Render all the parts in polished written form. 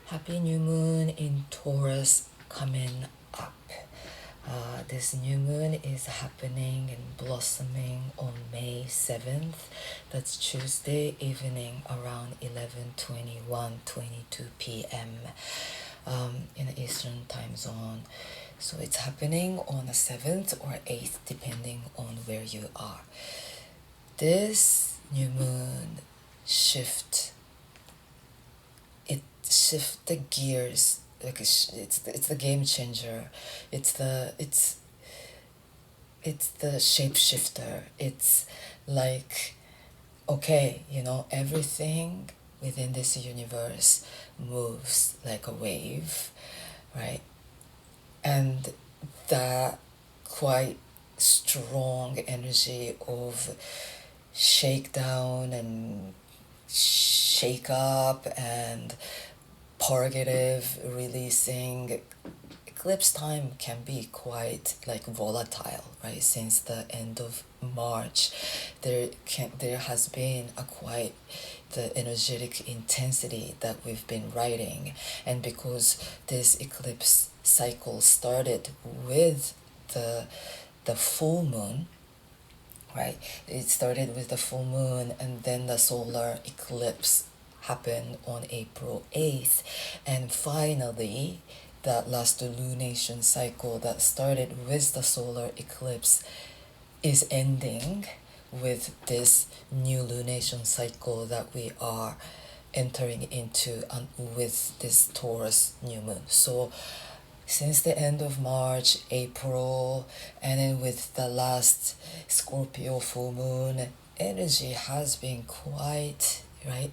Happy new moon in Taurus coming up. This new moon is happening and blossoming on May 7th. That's Tuesday evening around 11:21-22 p.m. In the Eastern time zone. So it's happening on the 7th or 8th depending on where you are. This new moon shift the gears, like it's the game changer. It's the shapeshifter. It's like, okay, everything within this universe moves like a wave, right? And that quite strong energy of shakedown and shake up and purgative releasing. Eclipse time can be quite like volatile, right? Since the end of March, there has been a quite the energetic intensity that we've been writing, and because this eclipse cycle started with the full moon, right? It started with the full moon and then the solar eclipse happened on April 8th. And finally, that last lunation cycle that started with the solar eclipse is ending with this new lunation cycle that we are entering into with this Taurus new moon. So since the end of March, April, and then with the last Scorpio full moon, energy has been quite, right?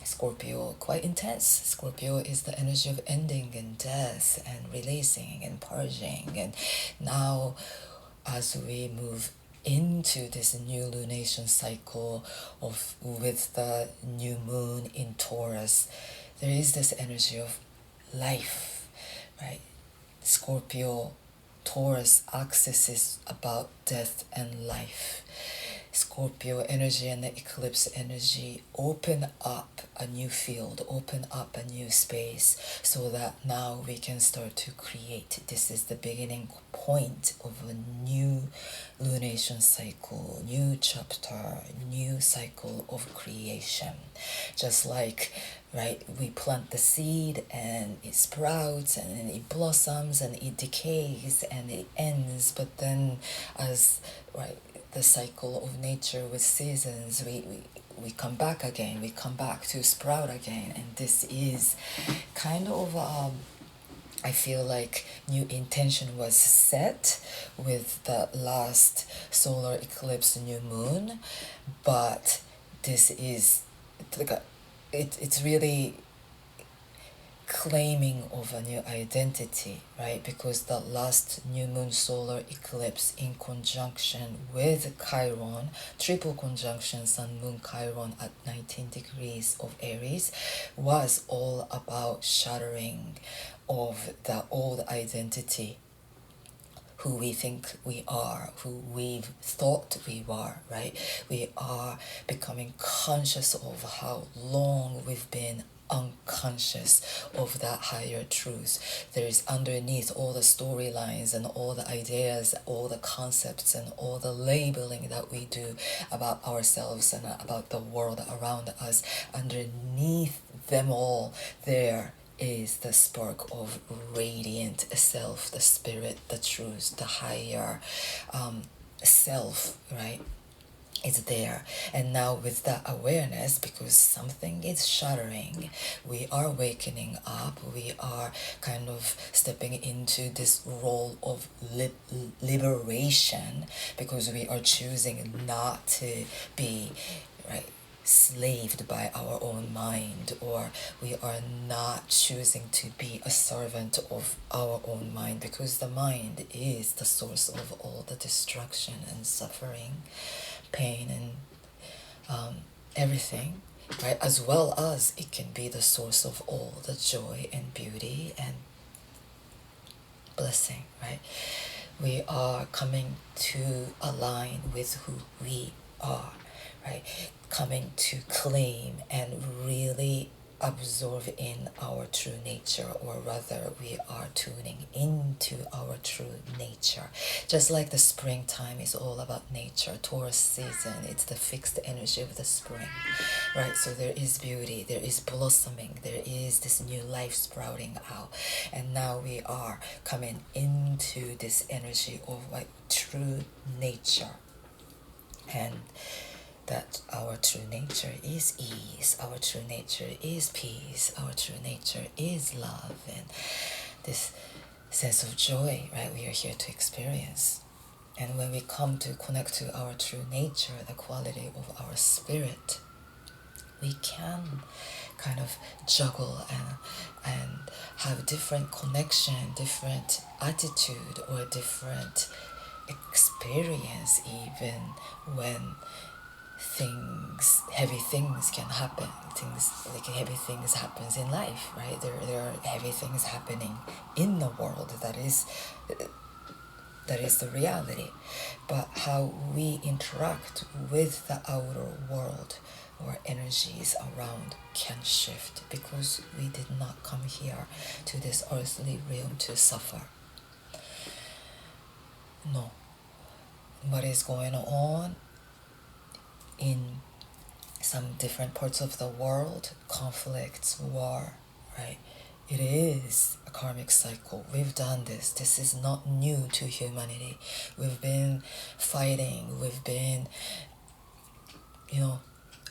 Scorpio, quite intense. Scorpio is the energy of ending and death and releasing and purging. And now, as we move into this new lunation cycle with the new moon in Taurus, there is this energy of life, right? Scorpio, Taurus axis is about death and life. Scorpio energy and the eclipse energy open up a new field, open up a new space, so that now we can start to create. This is the beginning point of a new lunation cycle, new chapter, new cycle of creation. Just like, right, we plant the seed and it sprouts and then it blossoms and it decays and it ends, but then as, right, the cycle of nature with seasons, we come back again, we come back to sprout again. And this is kind of I feel like new intention was set with the last solar eclipse new moon, but this is like it's really claiming of a new identity, right? Because the last new moon solar eclipse in conjunction with Chiron, triple conjunction sun moon Chiron at 19 degrees of Aries, was all about shattering of the old identity, who we think we are, who we've thought we were, right? We are becoming conscious of how long we've been unconscious of that higher truth. There is underneath all the storylines and all the ideas, all the concepts and all the labeling that we do about ourselves and about the world around us. Underneath them all, there is the spark of radiant self, the spirit, the truth, the higher self, right? It's there. And now with that awareness, because something is shattering, we are wakening up, we are kind of stepping into this role of liberation, because we are choosing not to be, right, slaved by our own mind, or we are not choosing to be a servant of our own mind, because the mind is the source of all the destruction and suffering, pain and everything, right? As well as it can be the source of all the joy and beauty and blessing, right? We are coming to align with who we are, right? Coming to claim and really absorb in our true nature, or rather we are tuning into our true nature. Just like the springtime is all about nature, Taurus season, it's the fixed energy of the spring, right? So there is beauty, there is blossoming, there is this new life sprouting out, and now we are coming into this energy of like true nature, and that our true nature is ease, our true nature is peace, our true nature is love, and this sense of joy, right, we are here to experience. And when we come to connect to our true nature, the quality of our spirit, we can kind of juggle and have different connection, different attitude, or different experience, even when heavy things can happen. Heavy things happens in life, right? There are heavy things happening in the world. That is the reality. But how we interact with the outer world or energies around can shift, because we did not come here to this earthly realm to suffer. No. What is going on in some different parts of the world, conflicts, war, right? It is a karmic cycle. We've done this. This is not new to humanity. We've been fighting. We've been,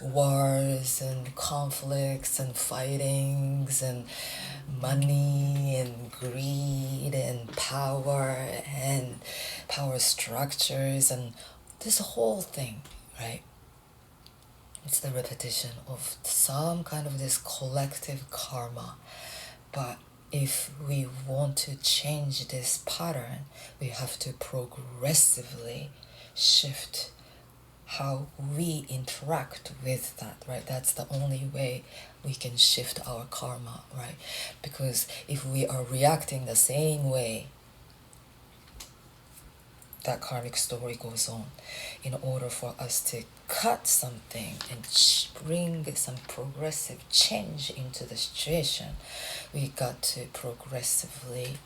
wars and conflicts and fightings and money and greed and power structures and this whole thing, right? It's the repetition of some kind of this collective karma. But if we want to change this pattern, we have to progressively shift how we interact with that, right? That's the only way we can shift our karma, right? Because if we are reacting the same way, that karmic story goes on. In order for us to cut something and bring some progressive change into the situation, we got to progressively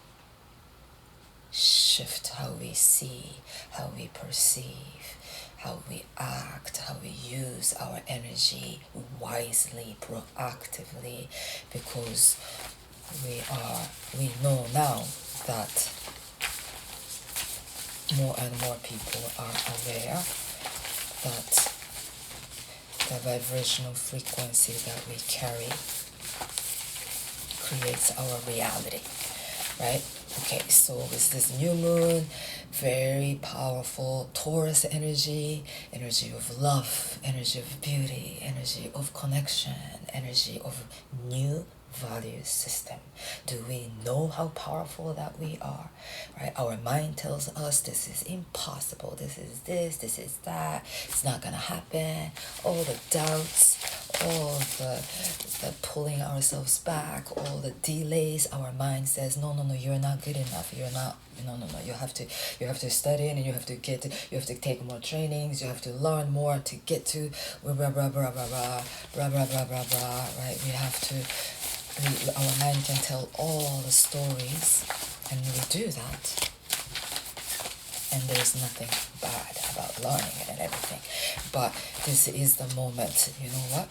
shift how we see, how we perceive, how we act, how we use our energy wisely, proactively, because we know now that more and more people are aware that the vibrational frequency that we carry creates our reality, right? Okay, so with this new moon, very powerful Taurus energy of love, energy of beauty, energy of connection, energy of new value system. Do we know how powerful that we are, right? Our mind tells us this is impossible, this is that, it's not gonna happen. All the doubts, all the pulling ourselves back, all the delays, our mind says no, you're not good enough, you're not, no, you have to study, and you have to take more trainings, you have to learn more to get to blah blah blah blah blah blah blah blah blah blah blah, right? Our mind can tell all the stories, and we do that, and there's nothing bad about learning it and everything. But this is the moment, you know what?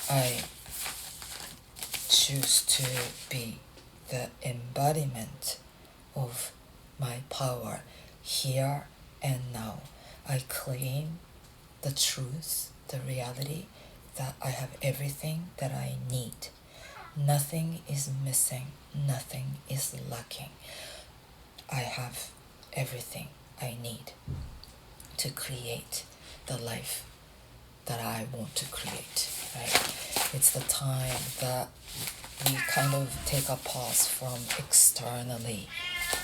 I choose to be the embodiment of my power here and now. I claim the truth, the reality, that I have everything that I need. Nothing is missing, nothing is lacking. I have everything I need to create the life that I want to create, right? It's the time that we kind of take a pause from externally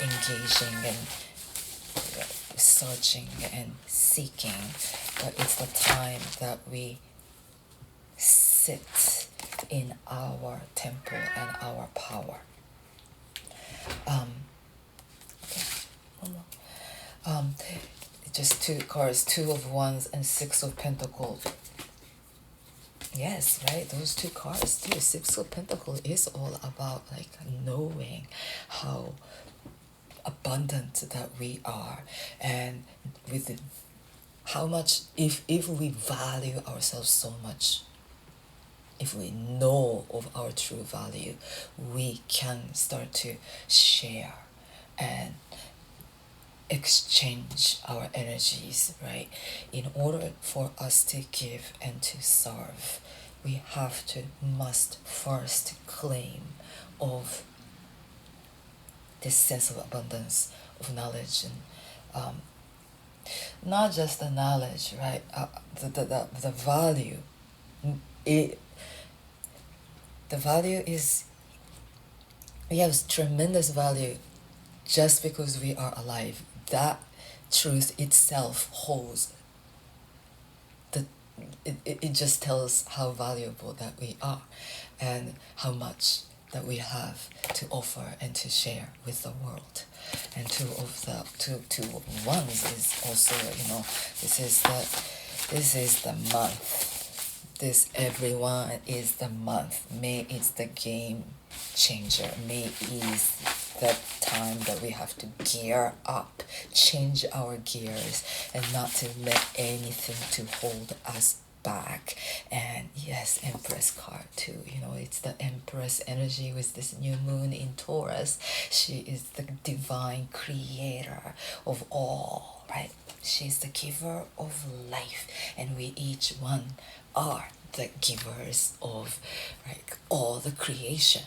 engaging and searching and seeking, but it's the time that we sit in our temple and our power. Just two cards, Two of Wands and Six of Pentacles. yes, right, those two cards too. Six of Pentacles is all about like knowing how abundant that we are, and with the, how much, if we value ourselves so much, if we know of our true value, we can start to share and exchange our energies, right? In order for us to give and to serve, we must first claim of this sense of abundance, of knowledge, and not just the knowledge, right? The value. The value is, we have tremendous value just because we are alive. That truth itself holds the, it just tells how valuable that we are, and how much that we have to offer and to share with the world. And two of ones is also, this is the month. This everyone is the month. May it's the game changer. May is the time that we have to gear up, change our gears, and not to let anything to hold us back. And yes, Empress card too, it's the Empress energy with this new moon in Taurus. She is the divine creator of all, right? She's the giver of life, and we each one are the givers of, like, all the creation.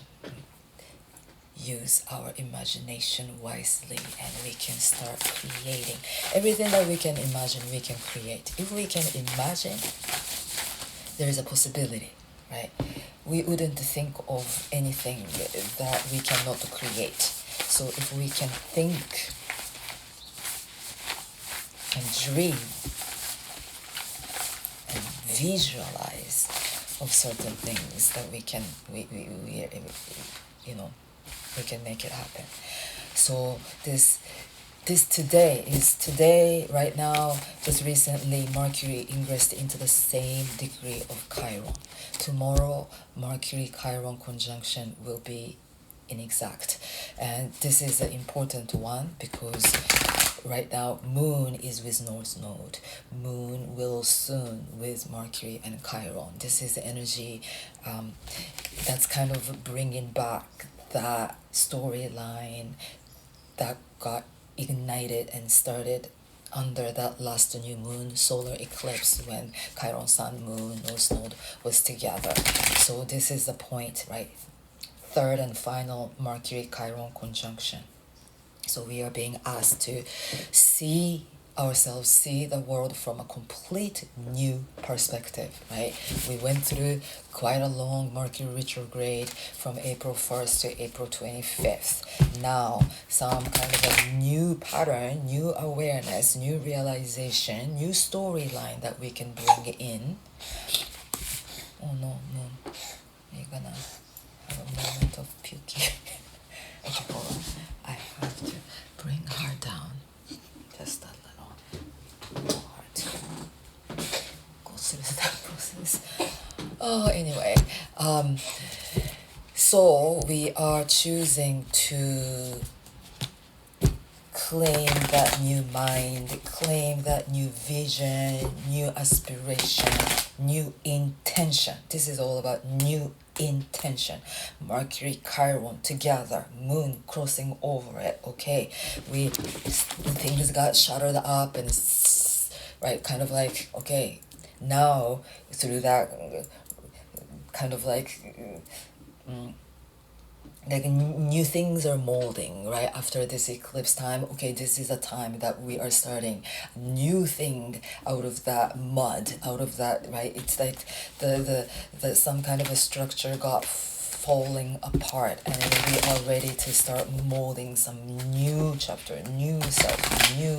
Use our imagination wisely, and we can start creating everything that we can imagine. We can create. If we can imagine, there is a possibility, right? We wouldn't think of anything that we cannot create. So if we can think and dream and visualize of certain things, that we can we can make it happen. So this today right now, just recently Mercury ingressed into the same degree of Chiron. Tomorrow Mercury Chiron conjunction will be inexact, and this is an important one because right now Moon is with North Node. Moon will soon with Mercury and Chiron. This is the energy that's kind of bringing back that storyline that got ignited and started under that last new moon solar eclipse, when Chiron Sun Moon North Node was together. So this is the point, right? Third and final Mercury Chiron conjunction. So we are being asked to see ourselves, see the world from a complete new perspective, right? We went through quite a long Mercury retrograde from April 1st to April 25th. Now, some kind of a new pattern, new awareness, new realization, new storyline that we can bring in. Oh no, Moon, you're gonna have a moment of puking. Okay, hold on. I have to bring her down just a little. Hard to go through that process. Oh, anyway, so we are choosing to claim that new mind, claim that new vision, new aspiration, new intention. This is all about new intention. Mercury Chiron together, Moon crossing over it. Okay, things got shuttered up, and right, kind of like, okay, now through that kind of like new things are molding, right? After this eclipse time, okay, this is a time that we are starting new thing out of that mud, out of that, right? It's like the some kind of a structure got falling apart, and we are ready to start molding some new chapter, new self, new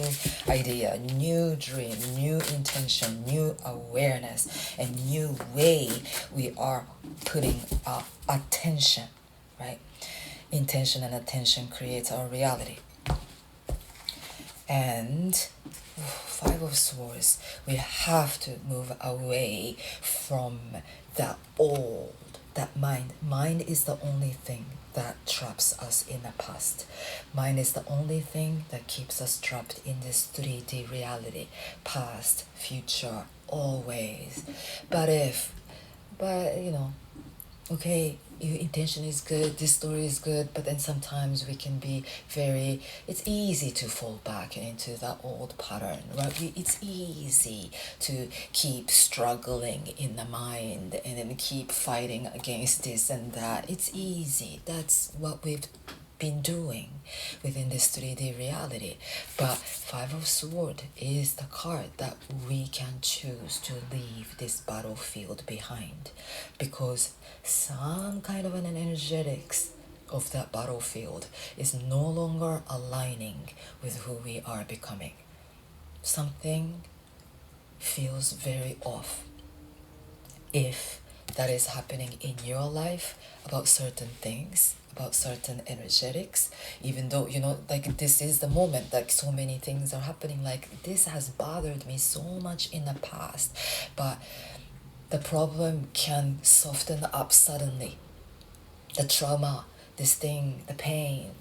idea, new dream, new intention, new awareness, and new way we are putting attention, right? Intention and attention creates our reality. And Five of Swords, we have to move away from that old, that mind. Mind is the only thing that traps us in the past. Mind is the only thing that keeps us trapped in this 3D reality. Past, future, always. But okay, your intention is good, this story is good, but then sometimes we can be it's easy to fall back into that old pattern, right? It's easy to keep struggling in the mind and then keep fighting against this and that. It's easy. That's what we've been doing within this 3D reality. But Five of Swords is the card that we can choose to leave this battlefield behind, because some kind of an energetics of that battlefield is no longer aligning with who we are becoming. Something feels very off. If that is happening in your life about certain things, about certain energetics, even though like this is the moment, like so many things are happening, like this has bothered me so much in the past, but the problem can soften up suddenly. The trauma, this thing, the pain,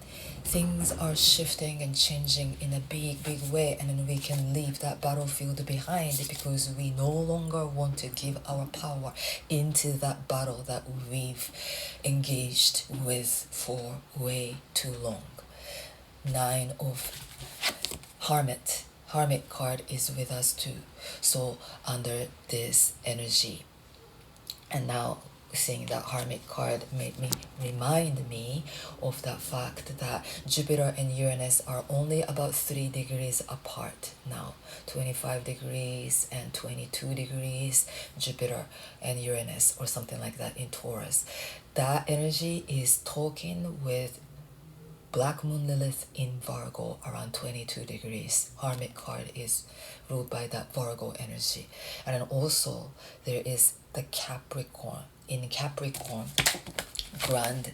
things are shifting and changing in a big way, and then we can leave that battlefield behind because we no longer want to give our power into that battle that we've engaged with for way too long. Nine of Hermit. Hermit card is with us too. So under this energy, and now seeing that Hermit card made me remind me of the fact that Jupiter and Uranus are only about 3 degrees apart now. 25 degrees and 22 degrees, Jupiter and Uranus, or something like that in Taurus. That energy is talking with Black Moon Lilith in Virgo around 22 degrees. Hermit card is ruled by that Virgo energy. And then also there is the Capricorn. In Capricorn, grand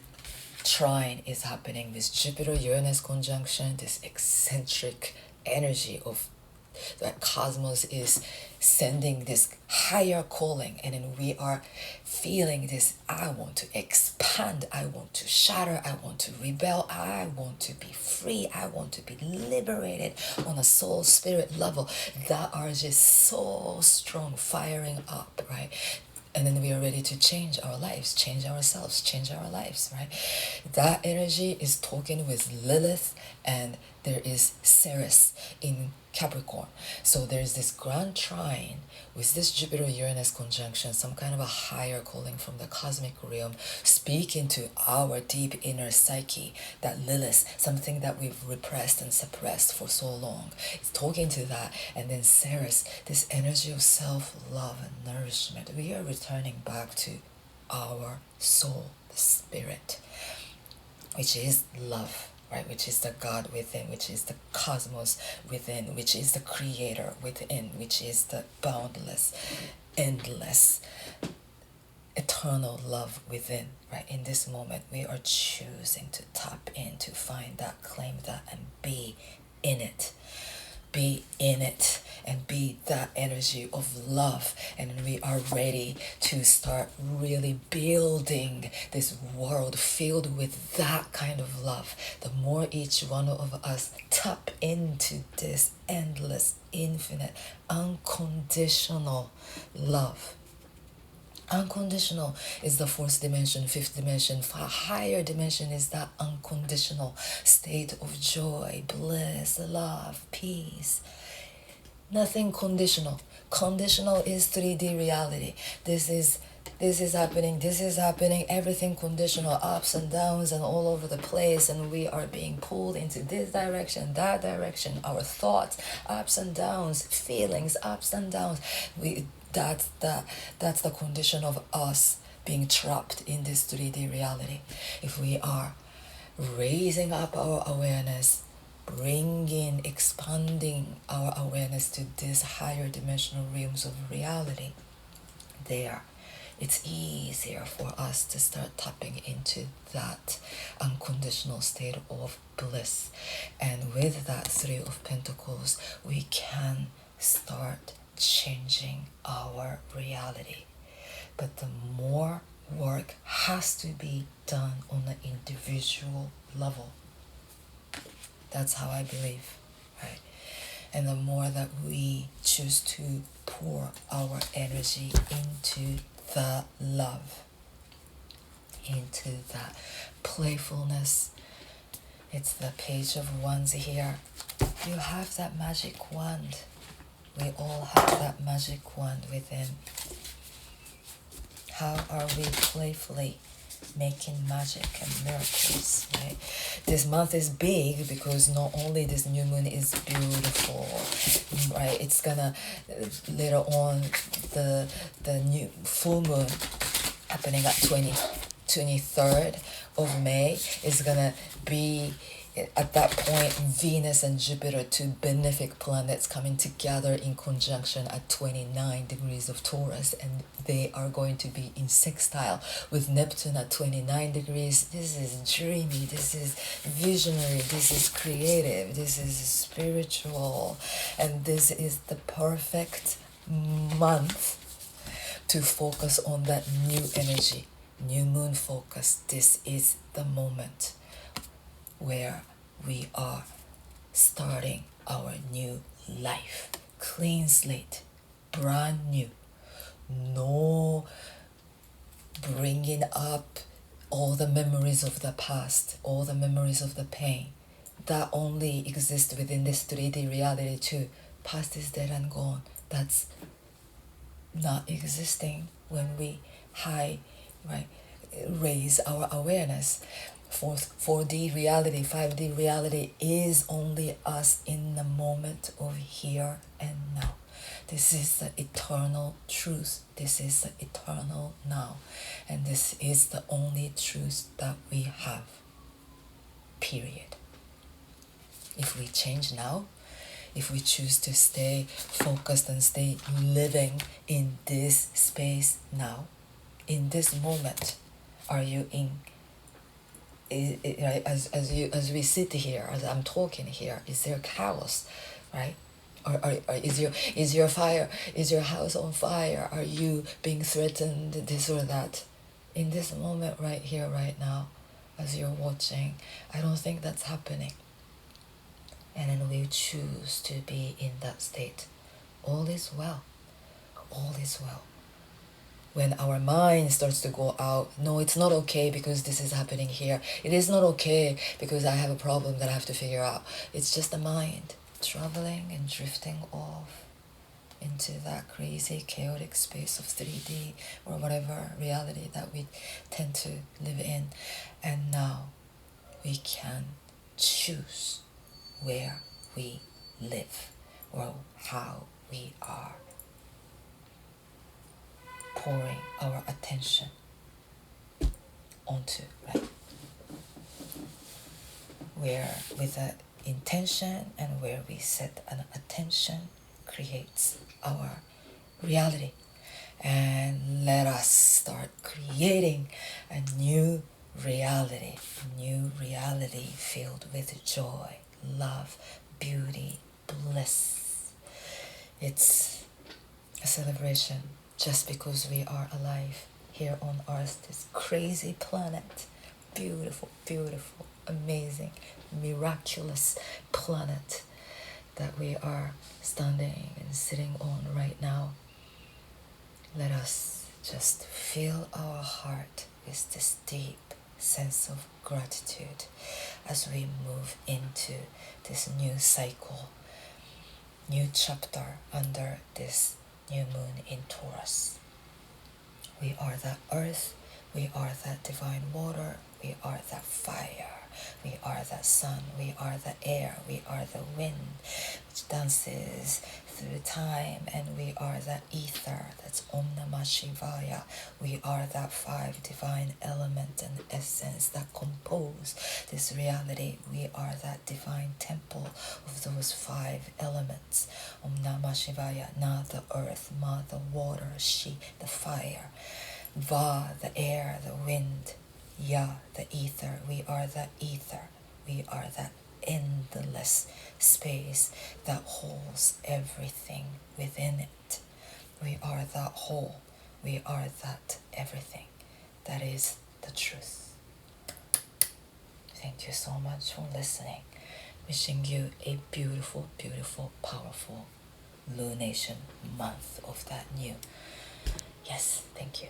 trine is happening with Jupiter-Uranus conjunction, this eccentric energy of that cosmos is sending this higher calling, and then we are feeling this, I want to expand, I want to shatter, I want to rebel, I want to be free, I want to be liberated on a soul spirit level that are just so strong, firing up, right? And then we are ready to change our lives, change ourselves, change our lives, right? That energy is talking with Lilith, and there is Ceres in Capricorn. So there's this grand trine with this Jupiter-Uranus conjunction, some kind of a higher calling from the cosmic realm, speaking to our deep inner psyche, that Lilith, something that we've repressed and suppressed for so long. It's talking to that. And then Ceres, this energy of self-love and nourishment. We are returning back to our soul, the spirit, which is love, right? Which is the God within, which is the cosmos within, which is the creator within, which is the boundless, endless, eternal love within, right? In this moment, we are choosing to tap in, to find that, claim that, and be in it. Be in it and be that energy of love, and we are ready to start really building this world filled with that kind of love. The more each one of us tap into this endless, infinite, unconditional love. Unconditional is the fourth dimension, fifth dimension. Higher dimension is that unconditional state of joy, bliss, love, peace. Nothing conditional. Conditional is 3D reality. This is happening, everything conditional, ups and downs and all over the place, and we are being pulled into this direction, that direction, our thoughts, ups and downs, feelings, ups and downs. That's the condition of us being trapped in this 3D reality. If we are raising up our awareness, expanding our awareness to these higher dimensional realms of reality, there it's easier for us to start tapping into that unconditional state of bliss. And with that Three of Pentacles, we can start changing our reality. But the more work has to be done on an individual level. That's how I believe, right? And the more that we choose to pour our energy into the love, into that playfulness. It's the Page of Wands here. You have that magic wand. We all have that magic wand within. How are we playfully making magic and miracles, right? This month is big because not only this new moon is beautiful, right? It's gonna later on the new full moon happening at 23rd of May is gonna be at that point Venus and Jupiter, two benefic planets, coming together in conjunction at 29 degrees of Taurus, and they are going to be in sextile with Neptune at 29 degrees. This is dreamy, this is visionary, this is creative, this is spiritual, and this is the perfect month to focus on that new energy, new moon focus. This is the moment where we are starting our new life. Clean slate, brand new. No bringing up all the memories of the past, all the memories of the pain. That only exists within this 3D reality too. Past is dead and gone. That's not existing when we raise our awareness. 4D reality, 5D reality is only us in the moment of here and now. This is the eternal truth. This is the eternal now. And this is the only truth that we have. Period. If we change now, if we choose to stay focused and stay living in this space now, in this moment, are you in? As we sit here, as I'm talking here, is there chaos, right? Or is your house on fire? Are you being threatened, this or that? In this moment, right here, right now, as you're watching, I don't think that's happening. And then we choose to be in that state. All is well. All is well. When our mind starts to go out, no, it's not okay because this is happening here. It is not okay because I have a problem that I have to figure out. It's just the mind traveling and drifting off into that crazy, chaotic space of 3D or whatever reality that we tend to live in. And now we can choose where we live or how we are pouring our attention onto, right? Where with an intention and where we set an attention creates our reality. And let us start creating a new reality filled with joy, love, beauty, bliss. It's a celebration just because we are alive here on Earth, this crazy planet. Beautiful, beautiful, amazing, miraculous planet that we are standing and sitting on right now. Let us just fill our heart with this deep sense of gratitude as we move into this new cycle, new chapter under this new moon in Taurus. We are the earth, we are that divine water, we are that fire, we are the sun, we are the air, we are the wind which dances through time, and we are that ether, that's Om Namah Shivaya. We are that 5 divine element and essence that compose this reality. We are that divine temple of those 5 elements. Om Namah Shivaya, Na the earth, Ma the water, Shi the fire. Va, the air, the wind. Ya, the ether. We are the ether. We are that endless space that holds everything within it. We are that whole. We are that everything. That is the truth. Thank you so much for listening. Wishing you a beautiful, beautiful, powerful lunation month of that new. Yes, thank you.